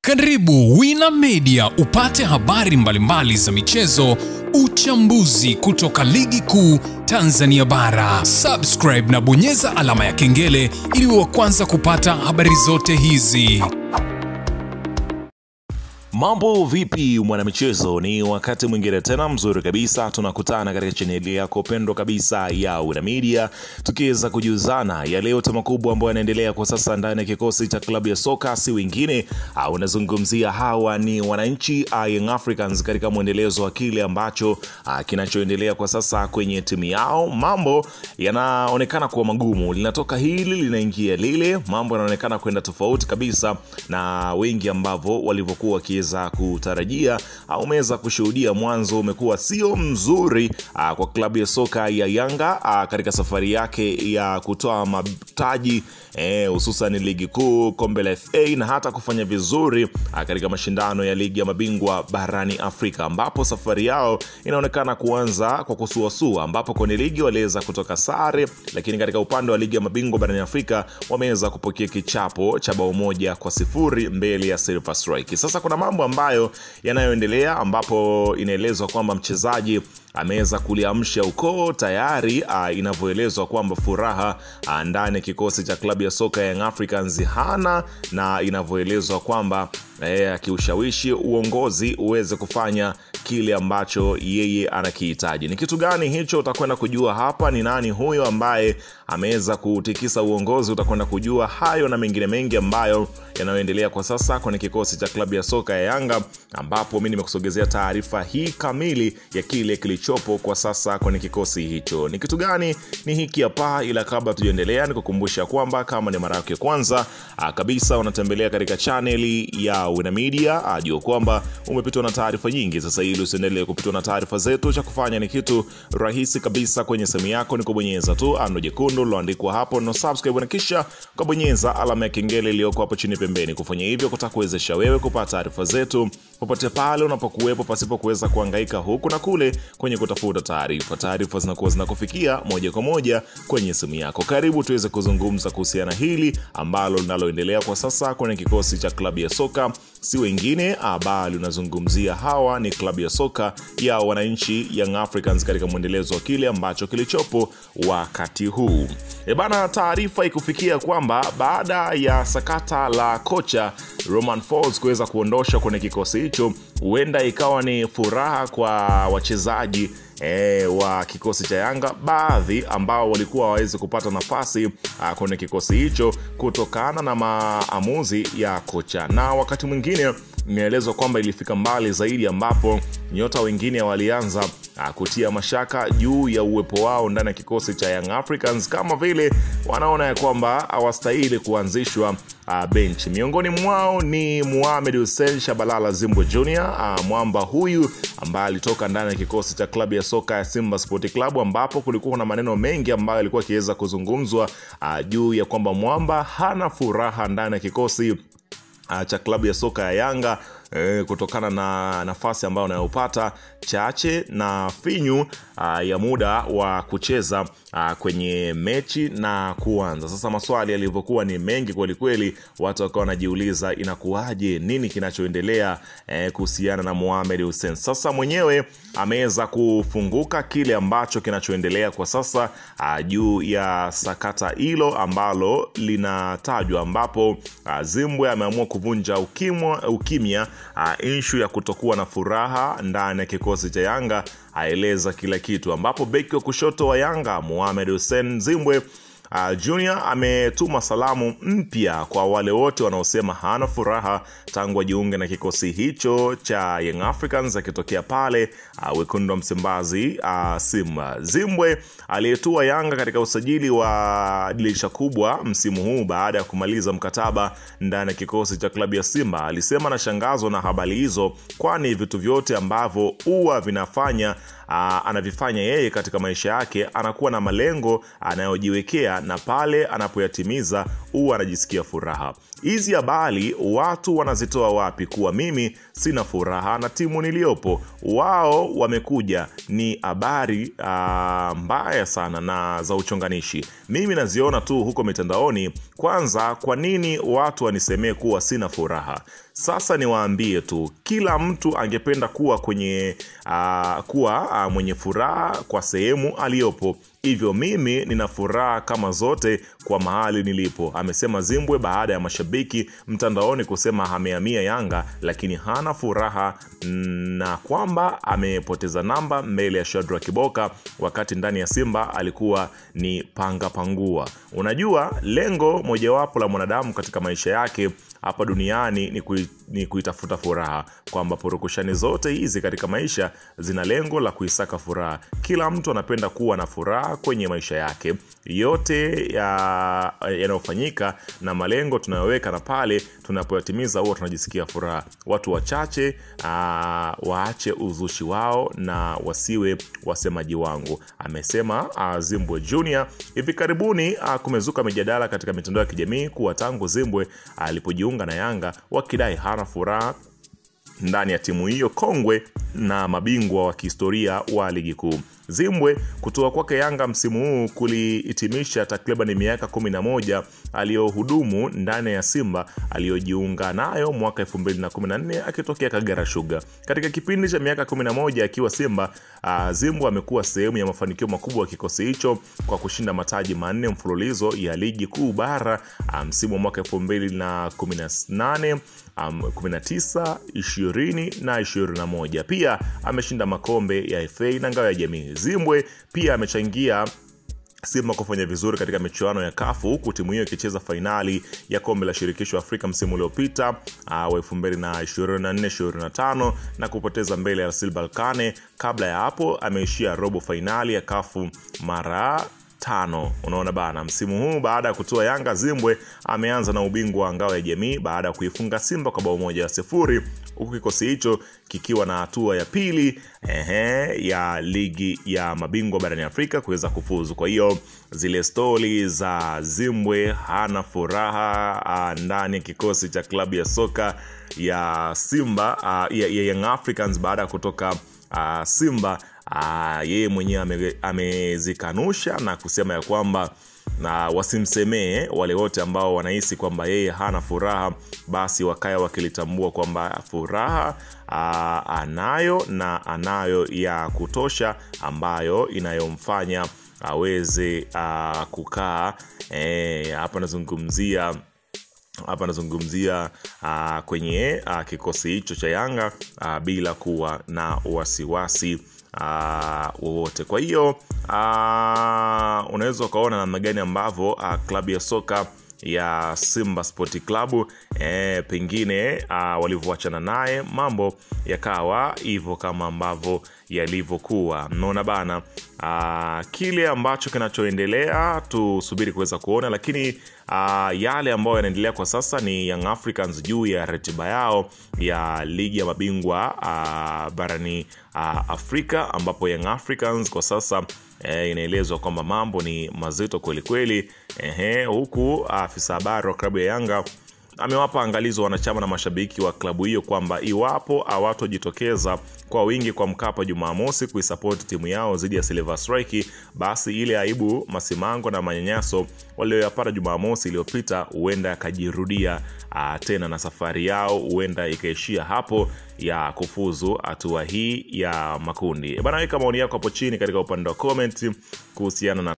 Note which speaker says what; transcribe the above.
Speaker 1: Karibu Wina Media upate habari mbalimbali za michezo, uchambuzi kutoka ligi kuu Tanzania bara. Subscribe na bonyeza alama ya kengele ili uwe wa kwanza kupata habari zote hizi.
Speaker 2: Mambo vipi mwanamichezo, ni wakati mwingine tena mzuri kabisa tunakutana katika chaneli yako pendwa kabisa ya Wina Media, tukiweza kujuzana yale yote makubwa ambayo yanaendelea kwa sasa ndani ya kikosi cha klabu ya soka si wengine unazungumzia hawa ni wananchi Young Africans katika muendelezo wa kile ambacho kinachoendelea kwa sasa kwenye timu yao. Mambo yanaonekana kuwa magumu, linatoka hili linaingia lile, mambo yanaonekana kwenda tofauti kabisa na wengi ambao walivyokuwa za kutarajia. Umeweza kushuhudia mwanzo umekuwa sio mzuri kwa klabu ya soka ya Yanga katika safari yake ya kutoa mataji hususan ligi kuu, kombe la FA na hata kufanya vizuri katika mashindano ya ligi ya mabingwa barani Afrika, ambapo safari yao inaonekana kuanza kwa kusuasua, ambapo kwenye ligi waliweza kutoka sare, lakini katika upande wa ligi ya mabingwa barani Afrika wameweza kupokea kichapo cha bao 1-0 mbele ya Silver Strike. Sasa kuna mambo ambayo yanayoendelea, ambapo inaelezwa kwamba mchezaji ameweza kuliamsha ukoo tayari, inavyoelezwa kwamba furaha ndani ya kikosi cha klabu ya soka ya Young Africans hana, na inavyoelezwa kwamba akiushawishi uongozi uweze kufanya kile ambacho yeye anakihitaji. Ni kitu gani hicho? Utakwenda kujua hapa. Ni nani huyo ambaye ameweza kutikisa uongozi? Utakwenda kujua hayo na mengine mengi ambayo yanayoendelea kwa sasa kwenye kikosi cha klabu ya soka ya Yanga, ambapo mimi nimekusogezea taarifa hii kamili ya kile kilichopo kwa sasa kwenye kikosi hicho. Ni kitu gani? Ni hiki hapa, ila kabla tuendelea nikukumbusha kwamba kama ni mara yako ya kwanza kabisa unatembelea katika channel ya Wina Media, ajua kwamba umepitwa na taarifa nyingi. Sasa ili usiendelee kupitwa na taarifa zetu, cha kufanya ni kitu rahisi kabisa. Kwenye simu yako ni kubonyeza tu ano jekundu liloandikwa hapo no subscribe, na kisha kubonyeza alama ya kengele iliyoko hapo chini pembeni. Kufanya hivyo kutakuwezesha wewe kupata taarifa zetu popote pale unapokuwepo, pasipo kuweza kuhangaika huku na kule kwenye kutafuta taarifa. Taarifa zinakuwa zinakufikia moja kwa moja kwenye simu yako. Karibu tuweze kuzungumza kuhusiana hili ambalo linaloendelea kwa sasa kwenye kikosi cha klabu ya soka si wengine bali unazungumzia hawa ni klabu ya soka ya wananchi Young Africans katika muendelezo wa kile ambacho kilichopo wakati huu. Bana, taarifa ikufikia kwamba baada ya sakata la kocha Romain Folz kuweza kuondosha kwenye kikosi hicho, huenda ikawa ni furaha kwa wachezaji wa kikosi cha Yanga, baadhi ambao walikuwa hawawezi kupata nafasi kwenye kikosi hicho kutokana na maamuzi ya kocha. Na wakati mwingine nimeelezwa kwamba ilifika mbali zaidi, ambapo nyota wengine walianza kutia mashaka juu ya uwepo wao ndani ya kikosi cha Young Africans, kama vile wanaona ya kwamba hawastahili kuanzishwa bench. Miongoni mwao ni Mohamed Hussein Shabalala Zimbwe Jr, mwamba huyu ambaye alitoka ndani ya kikosi cha klabu ya soka ya Simba Sport Club, ambapo kulikuwa na maneno mengi ambayo yalikuwa kiweza kuzungumzwa juu ya kwamba mwamba hana furaha ndani ya kikosi cha klabu ya soka ya Yanga kutokana na nafasi ambayo anayopata chache na finyu ya muda wa kucheza kwenye mechi na kuanza. Sasa maswali yalivyokuwa ni mengi kweli kweli, watu wakawa wanajiuliza inakuaje, nini kinachoendelea kuhusiana na Mohamed Hussein. Sasa mwenyewe ameweza kufunguka kile ambacho kinachoendelea kwa sasa juu ya sakata hilo ambalo linatajwa, ambapo Zimbwe ameamua kuvunja ukimya issue ya kutokuwa na furaha ndani ya kikosi cha Yanga. Aeleza kila kitu, ambapo beki wa kushoto wa Yanga Mohamed Hussein Zimbwe Junior ametuma salamu mpya kwa wale wote wanaosema hana furaha tangu ajiunge na kikosi hicho cha Young Africans akitokea pale wekundu wa Msimbazi Simba. Zimbwe aliyetua Yanga katika usajili wa dirisha kubwa msimu huu baada ya kumaliza mkataba ndani ya kikosi cha klabu ya Simba, alisema anashangazwa na habari hizo, kwani vitu vyote ambavyo huwa vinafanya anavifanya yeye katika maisha yake anakuwa na malengo anayojiwekea, na pale anapoyatimiza huwa anajisikia furaha. Hizi habari watu wanazitoa wapi kuwa mimi sina furaha na timu niliopo? Wao wamekuja ni habari mbaya sana na za uchonganishi. Mimi naziona tu huko mitandaoni. Kwanza, kwa nini watu wanisemee kuwa sina furaha? Sasa niwaambie tu, kila mtu angependa kuwa kwenye mwenye furaha kwa sehemu aliyopo. Hivyo mimi nina furaha kama zote kwa mahali nilipo, amesema Zimbwe baada ya mashabiki mtandaoni kusema amehamia Yanga lakini hana furaha na kwamba amepoteza namba mbele ya Shadrack Kiboka wakati ndani ya Simba alikuwa ni panga pangua. Unajua lengo mojawapo la mwanadamu katika maisha yake hapa duniani ni kuitafuta furaha, kwamba purukushani zote hizi katika maisha zina lengo la kuisaka furaha. Kila mtu anapenda kuwa na furaha kwenye maisha yake. Yote yanayofanyika na malengo tunayoweka na pale tunapoyatimiza huwa tunajisikia furaha. Watu wachache waache uzushi wao na wasiwe wasemaji wangu, amesema Zimbwe Junior. Hivi karibuni kumezuka mijadala katika mitandao ya kijamii kuwa tangu Zimbwe alipojiunga na Yanga wakidai hana furaha ndani ya timu hiyo kongwe na mabingwa wa kihistoria wa ligi kuu. Zimbwe kutoka kwake Yanga msimu huu kulihitimisha takriban miaka 11 aliyohudumu ndani ya Simba aliyojiunga nayo mwaka 2014 akitokea Kagera Sugar. Katika kipindi cha miaka 11 akiwa Simba, Zimbwe amekuwa sehemu ya mafanikio makubwa ya kikosi hicho kwa kushinda mataji 4 mfululizo ya ligi kuu bara msimu wa mwaka 2018, 19, 20 na 21. Pia ameshinda makombe ya FA na ngao ya jamii. Zimbwe pia amechangia Simba kufanya vizuri katika michuano ya kafu, huku timu hiyo ikicheza fainali ya kombe la shirikisho Afrika msimu uliopita wa 2024-25 na kupoteza mbele ya RS Berkane. Kabla ya hapo ameishia robo fainali ya kafu mara 5. Unaona bana, msimu huu baada ya kutoa Yanga, Zimbwe ameanza na ubingwa wa ngao ya jamii baada ya kuifunga Simba kwa bao 1-0, huku kikosi hicho kikiwa na hatua ya pili ya ligi ya mabingwa barani Afrika kuweza kufuzu. Kwa hiyo zile stori za Zimbwe hana furaha ndani ya kikosi cha klabu ya soka ya Simba ya Young Africans baada ya kutoka Simba, yeye mwenyewe amezikanusha na kusema ya kwamba na wasimsemee wale wote ambao wanahisi kwamba yeye hana furaha, basi wakaya wakilitambua kwamba furaha anayo na anayo ya kutosha ambayo inayomfanya aweze kukaa hapa nazungumzia kwenye kikosi hicho cha Yanga bila kuwa na wasiwasi wowote. Kwa hiyo unaweza ukaona namna gani ambavyo klabu ya soka ya Simba Sport Club pengine walivyoachana naye mambo yakawa hivyo kama ambavyo yalivyokuwa. Mnaona bana, kile ambacho kinachoendelea tusubiri kuweza kuona, lakini yale ambayo yanaendelea kwa sasa ni Young Africans juu ya ratiba yao ya ligi ya mabingwa barani Afrika, ambapo Young Africans kwa sasa inaelezwa kwamba mambo ni mazito kweli kweli. Huku afisa habari wa klabu ya Yanga amewapa angalizo wanachama na mashabiki wa klabu hiyo kwamba iwapo hawatojitokeza kwa wingi kwa Mkapa Jumamosi kuisupport timu yao dhidi ya Silver Strike, basi ile aibu, masimango na manyanyaso walioyapata Jumamosi iliyopita huenda akajirudia tena, na safari yao huenda ikaishia hapo ya kufuzu hatua hii ya makundi. Bana, weka maoni yako hapo chini katika upande wa comment kuhusiana na